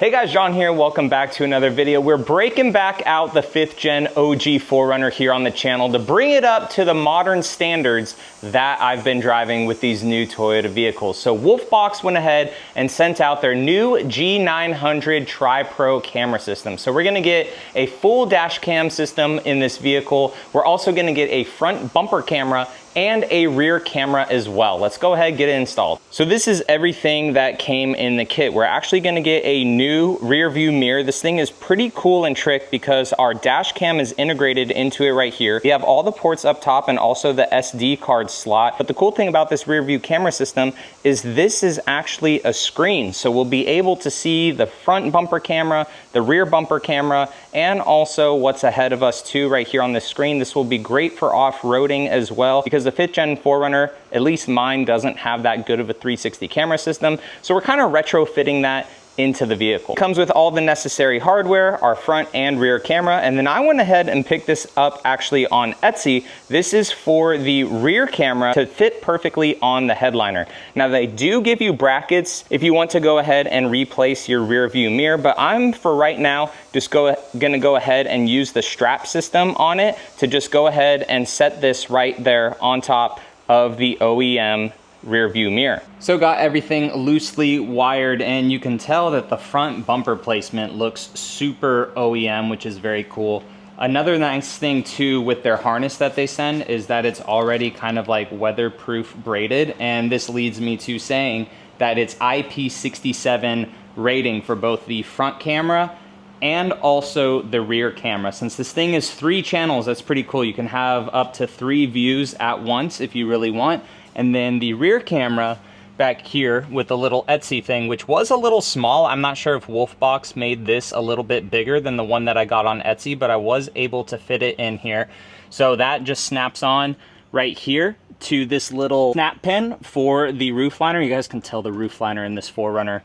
Hey guys, John here. Welcome back to another video. We're breaking back out the 5th gen OG 4Runner here on the channel to bring it up to the modern standards that I've been driving with these new Toyota vehicles. So Wolfbox went ahead and sent out their new G900 Tri Pro camera system. So we're gonna get a full dash cam system in this vehicle. We're also gonna get a front bumper camera and a rear camera as well. Let's go ahead and get it installed. So this is everything that came in the kit. We're actually gonna get a new rear view mirror. This thing is pretty cool and trick because our dash cam is integrated into it right here. We have all the ports up top and also the SD card slot. But the cool thing about this rear view camera system is this is actually a screen. So we'll be able to see the front bumper camera, the rear bumper camera, and also what's ahead of us too right here on the screen. This will be great for off-roading as well because the 5th gen 4Runner, at least mine, doesn't have that good of a 360 camera system. So we're kind of retrofitting that into the vehicle. It comes with all the necessary hardware, our front and rear camera, and then I went ahead and picked this up actually on Etsy. This is for the rear camera to fit perfectly on the headliner. Now they do give you brackets if you want to go ahead and replace your rear view mirror, but I'm for right now just gonna go ahead and use the strap system on it to just go ahead and set this right there on top of the OEM rear view mirror. So got everything loosely wired, and you can tell that the front bumper placement looks super OEM, which is very cool. Another nice thing too with their harness that they send is that it's already kind of like weatherproof braided, and this leads me to saying that it's IP67 rating for both the front camera and also the rear camera. Since this thing is 3 channels, that's pretty cool. You can have up to 3 views at once if you really want. And then the rear camera back here with the little Etsy thing, which was a little small. I'm not sure if Wolfbox made this a little bit bigger than the one that I got on Etsy, but I was able to fit it in here. So that just snaps on right here to this little snap pin for the roof liner. You guys can tell the roof liner in this 4Runner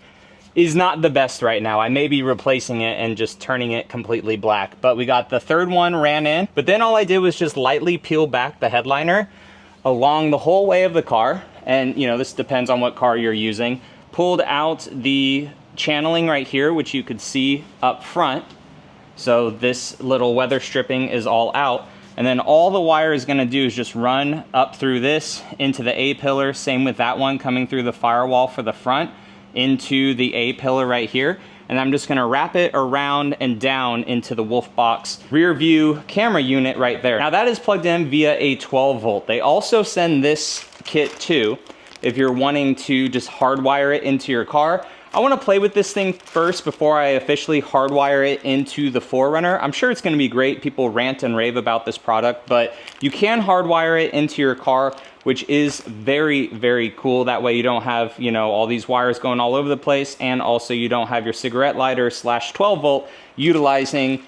is not the best right now. I may be replacing it and just turning it completely black. But we got the third one ran in, but then all I did was just lightly peel back the headliner along the whole way of the car. And you know, this depends on what car you're using. Pulled out the channeling right here, which you could see up front. So this little weather stripping is all out. And then all the wire is gonna do is just run up through this into the A-pillar. Same with that one coming through the firewall for the front into the A-pillar right here. And I'm just gonna wrap it around and down into the Wolfbox rear view camera unit right there. Now that is plugged in via a 12 volt. They also send this kit too, if you're wanting to just hardwire it into your car. I wanna play with this thing first before I officially hardwire it into the 4Runner. I'm sure it's gonna be great. People rant and rave about this product, but you can hardwire it into your car, which is very, very cool. That way you don't have, you know, all these wires going all over the place, and also you don't have your cigarette lighter / 12 volt utilizing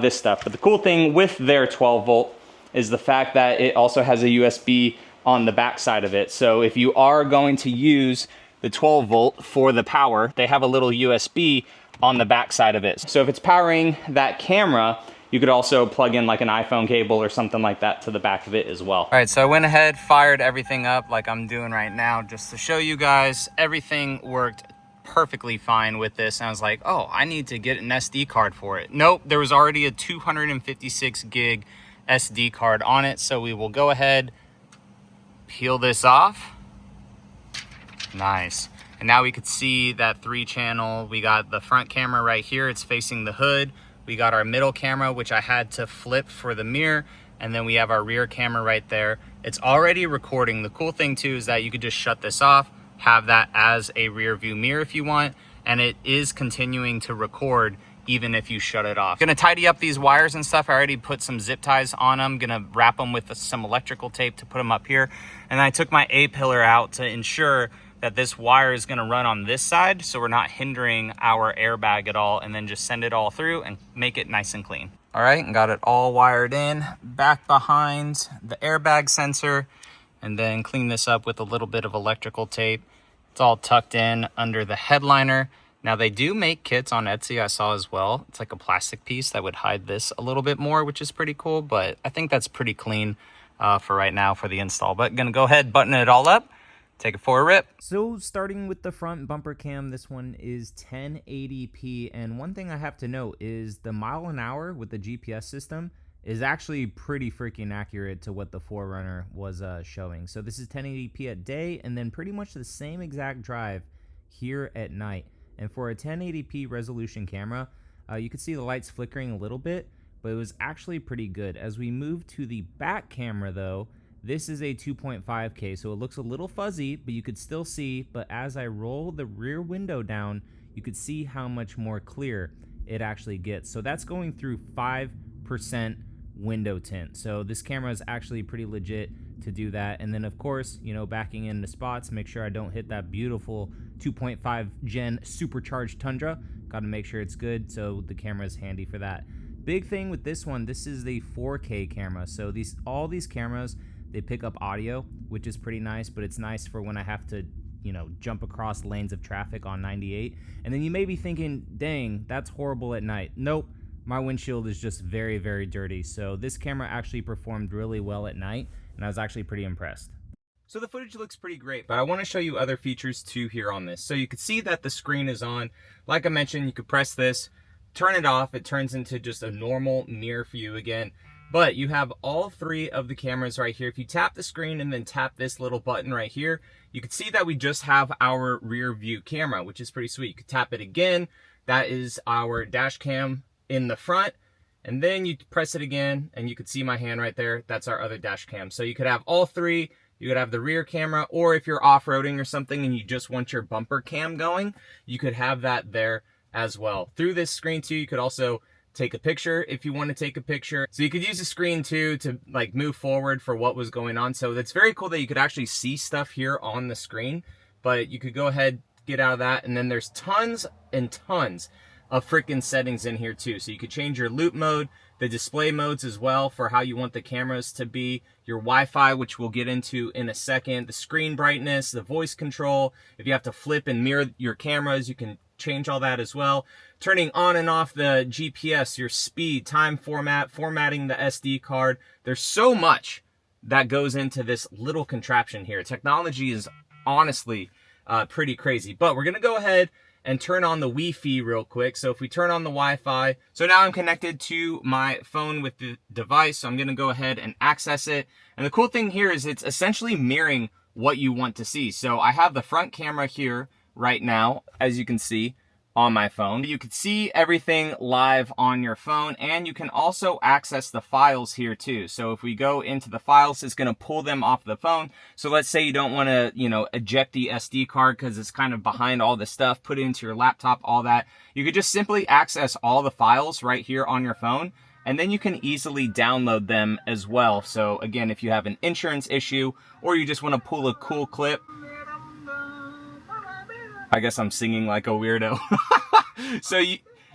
this stuff. But the cool thing with their 12 volt is the fact that it also has a USB on the back side of it. So if you are going to use the 12 volt for the power, they have a little USB on the back side of it. So if it's powering that camera, you could also plug in like an iPhone cable or something like that to the back of it as well. All right, so I went ahead, fired everything up like I'm doing right now just to show you guys everything worked perfectly fine with this. And I was like, oh, I need to get an SD card for it. Nope, there was already a 256 gig SD card on it. So we will go ahead, peel this off. Nice. And now we could see that 3 channel. We got the front camera right here. It's facing the hood. We got our middle camera, which I had to flip for the mirror. And then we have our rear camera right there. It's already recording. The cool thing too is that you could just shut this off, have that as a rear view mirror if you want. And it is continuing to record even if you shut it off. Gonna tidy up these wires and stuff. I already put some zip ties on them. Gonna wrap them with some electrical tape to put them up here. And I took my A-pillar out to ensure that this wire is going to run on this side, so we're not hindering our airbag at all, and then just send it all through and make it nice and clean. All right, and got it all wired in back behind the airbag sensor, and then clean this up with a little bit of electrical tape. It's all tucked in under the headliner. Now they do make kits on Etsy, I saw as well. It's like a plastic piece that would hide this a little bit more, which is pretty cool, but I think that's pretty clean for right now for the install. But gonna go ahead, button it all up, Take it for a rip. So starting with the front bumper cam, this one is 1080p, and one thing I have to note is the mile an hour with the GPS system is actually pretty freaking accurate to what the 4Runner was showing. So this is 1080p at day, and then pretty much the same exact drive here at night. And for a 1080p resolution camera, you could see the lights flickering a little bit, but it was actually pretty good. As we move to the back camera though, this is a 2.5K, so it looks a little fuzzy, but you could still see. But as I roll the rear window down, you could see how much more clear it actually gets. So that's going through 5% window tint. So this camera is actually pretty legit to do that. And then of course, you know, backing into spots, make sure I don't hit that beautiful 2.5 Gen supercharged Tundra. Got to make sure it's good, so the camera is handy for that. Big thing with this one, this is the 4K camera. So all these cameras, they pick up audio, which is pretty nice, but it's nice for when I have to, you know, jump across lanes of traffic on 98. And then you may be thinking, dang, that's horrible at night. Nope, my windshield is just very, very dirty. So this camera actually performed really well at night, and I was actually pretty impressed. So the footage looks pretty great, but I want to show you other features too here on this. So you can see that the screen is on. Like I mentioned, you could press this, turn it off, it turns into just a normal near view again. But you have all three of the cameras right here. If you tap the screen and then tap this little button right here, you can see that we just have our rear view camera, which is pretty sweet. You could tap it again. That is our dash cam in the front. And then you press it again and you could see my hand right there. That's our other dash cam. So you could have all three. You could have the rear camera, or if you're off-roading or something and you just want your bumper cam going, you could have that there as well. Through this screen too, you could also take a picture if you want to take a picture. So you could use the screen too to like move forward for what was going on. So that's very cool that you could actually see stuff here on the screen, but you could go ahead, get out of that. And then there's tons and tons of freaking settings in here too. So you could change your loop mode, the display modes as well for how you want the cameras to be, your Wi-Fi, which we'll get into in a second, the screen brightness, the voice control. If you have to flip and mirror your cameras, you can change all that as well. Turning on and off the GPS, your speed, time format, formatting the SD card. There's so much that goes into this little contraption here. Technology is honestly pretty crazy, but we're gonna go ahead and turn on the Wi-Fi real quick. So if we turn on the Wi-Fi, so now I'm connected to my phone with the device. So I'm gonna go ahead and access it. And the cool thing here is it's essentially mirroring what you want to see. So I have the front camera here right now, as you can see on my phone. You can see everything live on your phone, and you can also access the files here too. So if we go into the files, it's going to pull them off the phone. So let's say you don't want to, you know, eject the SD card because it's kind of behind all the stuff, put it into your laptop, all that. You could just simply access all the files right here on your phone, and then you can easily download them as well. So again, if you have an insurance issue or you just want to pull a cool clip, I guess I'm singing like a weirdo. So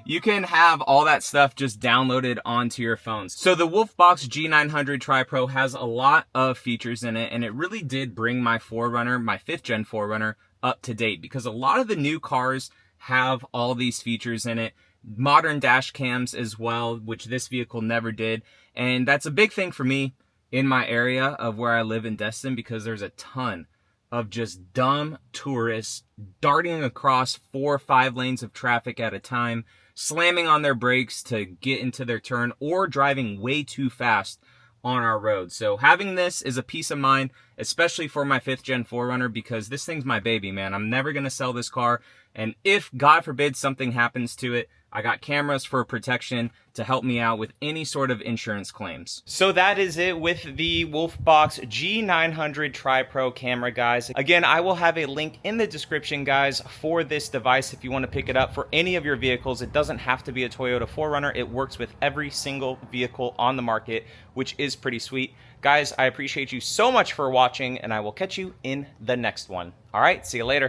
you can have all that stuff just downloaded onto your phones. So the Wolfbox G900 Tri Pro has a lot of features in it, and it really did bring my 4Runner, my 5th gen 4Runner, up to date, because a lot of the new cars have all these features in it. Modern dash cams as well, which this vehicle never did. And that's a big thing for me in my area of where I live in Destin, because there's a ton of just dumb tourists darting across 4 or 5 lanes of traffic at a time, slamming on their brakes to get into their turn, or driving way too fast on our road. So having this is a peace of mind, especially for my 5th gen 4Runner, because this thing's my baby, man. I'm never going to sell this car. And if, God forbid, something happens to it, I got cameras for protection to help me out with any sort of insurance claims. So that is it with the Wolfbox G900 Tri Pro camera, guys. Again, I will have a link in the description, guys, for this device if you want to pick it up for any of your vehicles. It doesn't have to be a Toyota 4Runner. It works with every single vehicle on the market, which is pretty sweet. Guys, I appreciate you so much for watching, and I will catch you in the next one. All right, see you later.